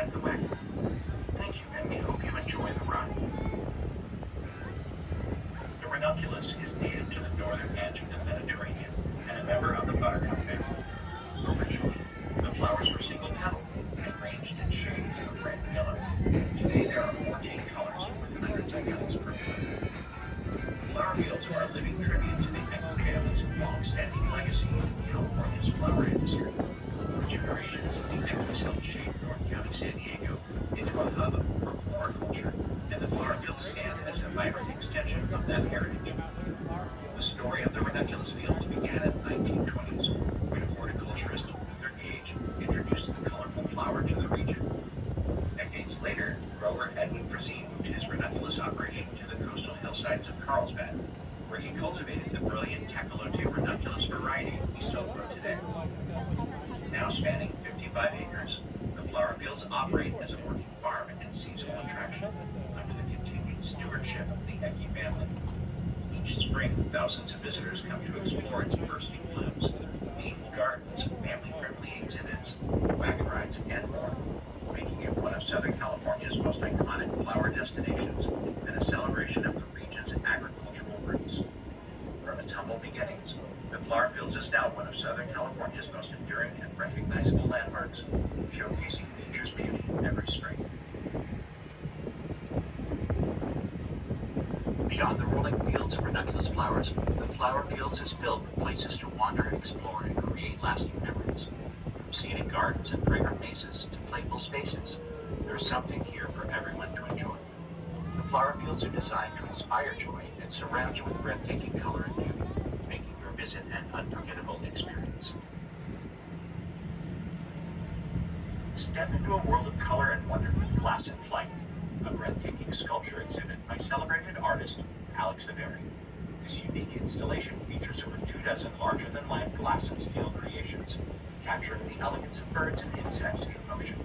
inside the wagon. Thank you, and we hope you enjoy the ride. The ranunculus is native to the northern edge of the Mediterranean and a member of the buttercup family. Originally, the flowers were single-petaled and ranged in shades of red and yellow. Today there are 14 colors with hundreds of petals per bloom. The flower fields are a living tribute to the Echo family's long-standing legacy in California's flower industry. For generations, the Echoes helped shape North County, San Diego into a hub for floriculture, and the flower fields stand as a vibrant extension of that heritage. The story of the ranunculus fields began in the 1920s, when horticulturist Luther Gage introduced the colorful flower to the region. Decades later, grower Edwin Brazil moved his ranunculus operation to the coastal hillsides of Carlsbad, where he cultivated the brilliant Tecolote ranunculus variety we still grow today. Now spanning 55 acres, the flower fields operate as a working farm and seasonal attraction under the continued stewardship of the Ecke family. Each spring, thousands of visitors come to explore its bursting blooms, meaningful gardens, family-friendly exhibits, wagon rides, and more, making it one of Southern California's most iconic flower destinations and a celebration of the region's agricultural roots. From its humble beginnings, the Flower Fields is now one of Southern California's most enduring and recognizable landmarks, showcasing nature's beauty every spring. Beyond the rolling fields of ranunculus flowers, the Flower Fields is filled with places to wander, explore, and create lasting memories. From scenic gardens and fragrant mazes to playful spaces, there is something here for everyone to enjoy. The flower fields are designed to inspire joy and surround you with breathtaking color and beauty, making your visit an unforgettable experience. Step into a world of color and wonder with Glass in Flight, a breathtaking sculpture exhibit by celebrated artist Alex Avery. This unique installation features over 24 larger-than-life glass and steel creations, capturing the elegance of birds and insects in motion.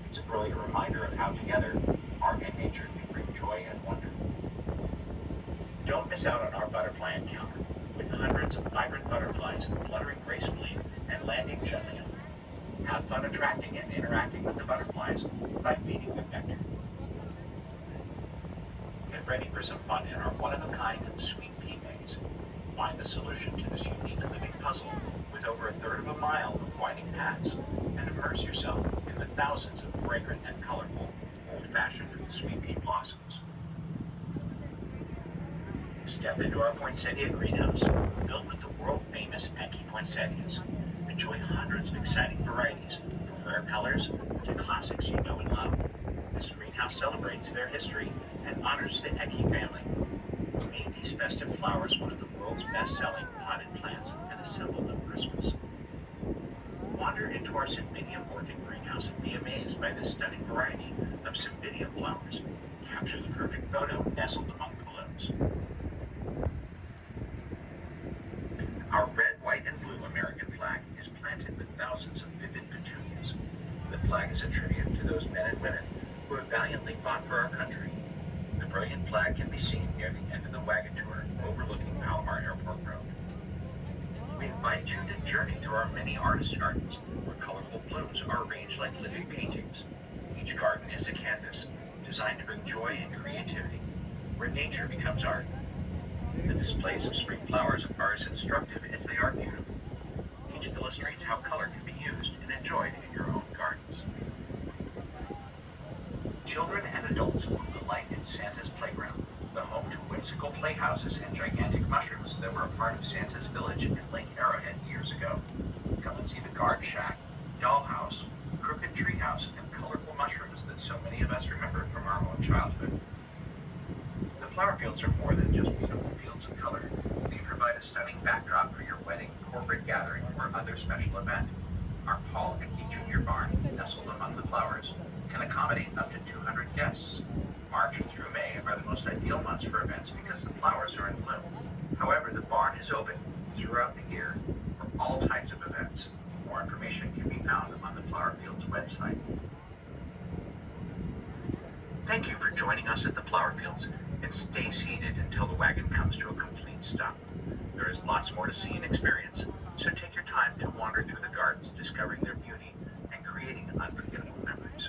It's a brilliant reminder of how together, art and nature can bring joy and wonder. Don't miss out on our butterfly encounter, with hundreds of vibrant butterflies fluttering gracefully and landing gently on you. Have fun attracting and interacting with the butterflies by feeding them nectar. Get ready for some fun in our one-of-a-kind sweet pea maze. Find the solution to this unique living puzzle with over a third of a mile of winding paths, and immerse yourself in the thousands of fragrant and colorful, old-fashioned sweet pea blossoms. Step into our poinsettia greenhouse, built with the world-famous Ecke poinsettias. Enjoy hundreds of exciting varieties, from rare colors to classics you know and love. This greenhouse celebrates their history and honors the Ecke family, who made these festive flowers one of the world's best-selling potted plants and a symbol of Christmas. Wander into our Cymbidium orchid greenhouse and be amazed by this stunning variety of Cymbidium flowers. Capture the perfect photo nestled among the blooms. Our red, white, and blue American flag is planted with thousands of vivid petunias. The flag is a tribute to those men and women who have valiantly fought for our country. The brilliant flag can be seen near the end of the wagon tour overlooking Palomar Airport Road. We invite you to journey through our many artist gardens, where colorful blooms are arranged like living paintings. Each garden is a canvas, designed to bring joy and creativity, where nature becomes art. The displays of spring flowers are as instructive as they are beautiful. Each illustrates how color can be used and enjoyed in your own gardens. Children and adults will delight in Santa's Playground, the home to whimsical playhouses and gigantic mushrooms that were a part of Santa's village in Lake Arrowhead years ago. Come and see the Guard Shack, Dollhouse, Crooked Treehouse, and colorful mushrooms that so many of us remember from our own childhood. The flower fields are more than just beautiful fields of color. They provide a stunning backdrop for your wedding, corporate gathering, or other special event. Our Paul Ecke Jr. barn, nestled among the flowers, can accommodate up to 200 guests. March through May are the most ideal months for events because the flowers are in bloom. However, the barn is open throughout the year for all types of events. More information can be found on the Flower Fields website. Thank you for joining us at the Flower Fields, and stay seated until the wagon comes to a complete stop. There is lots more to see and experience, so take your time to wander through the gardens, discovering their beauty and creating unforgettable memories.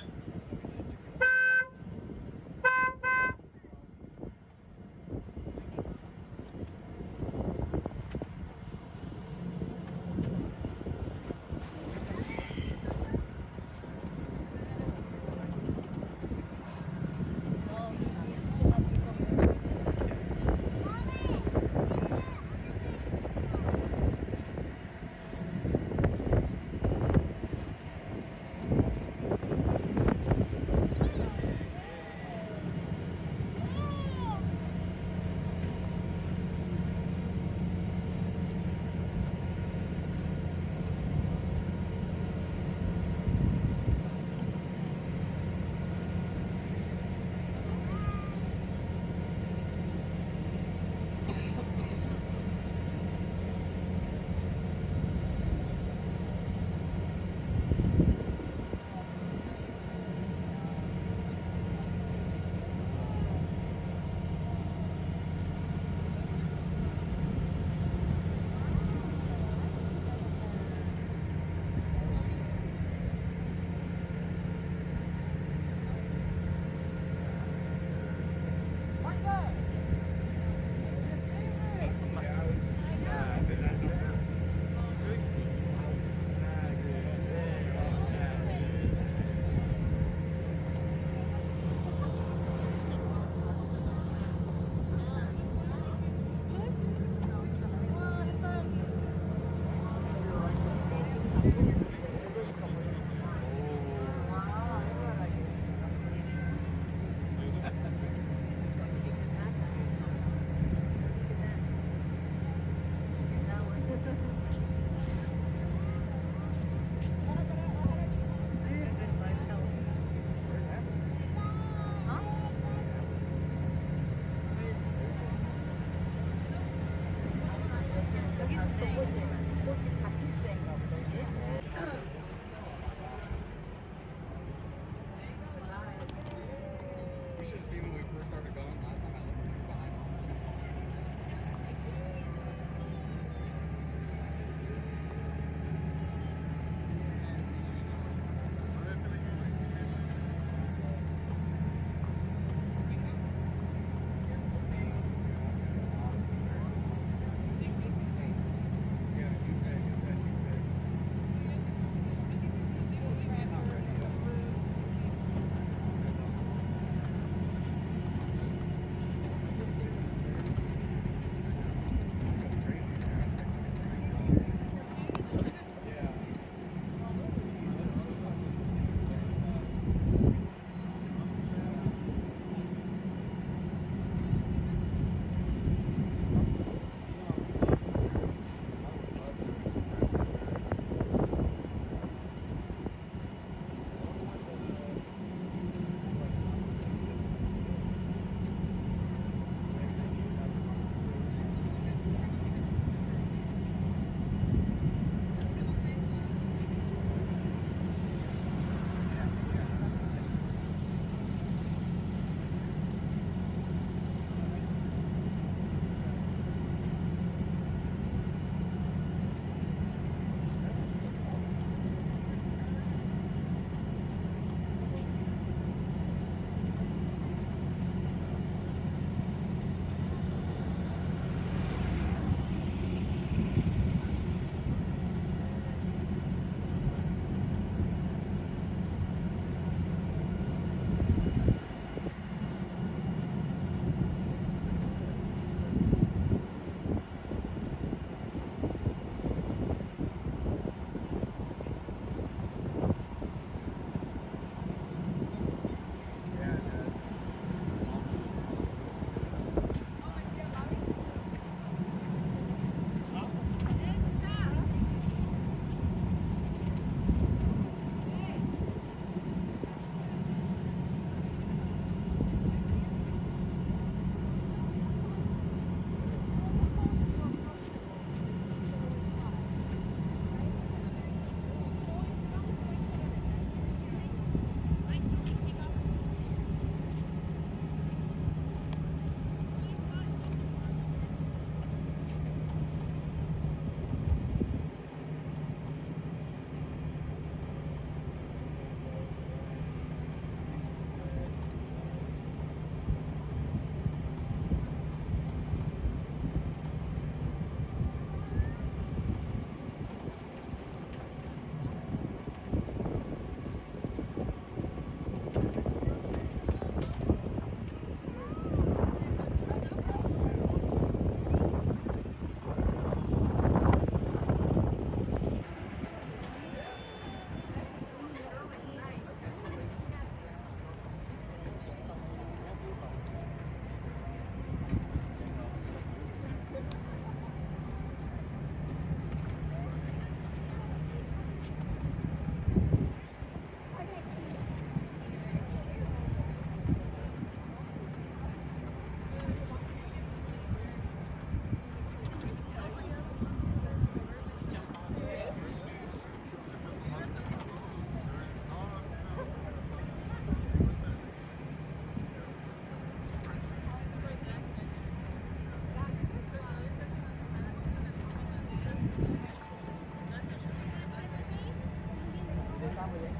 Sabile.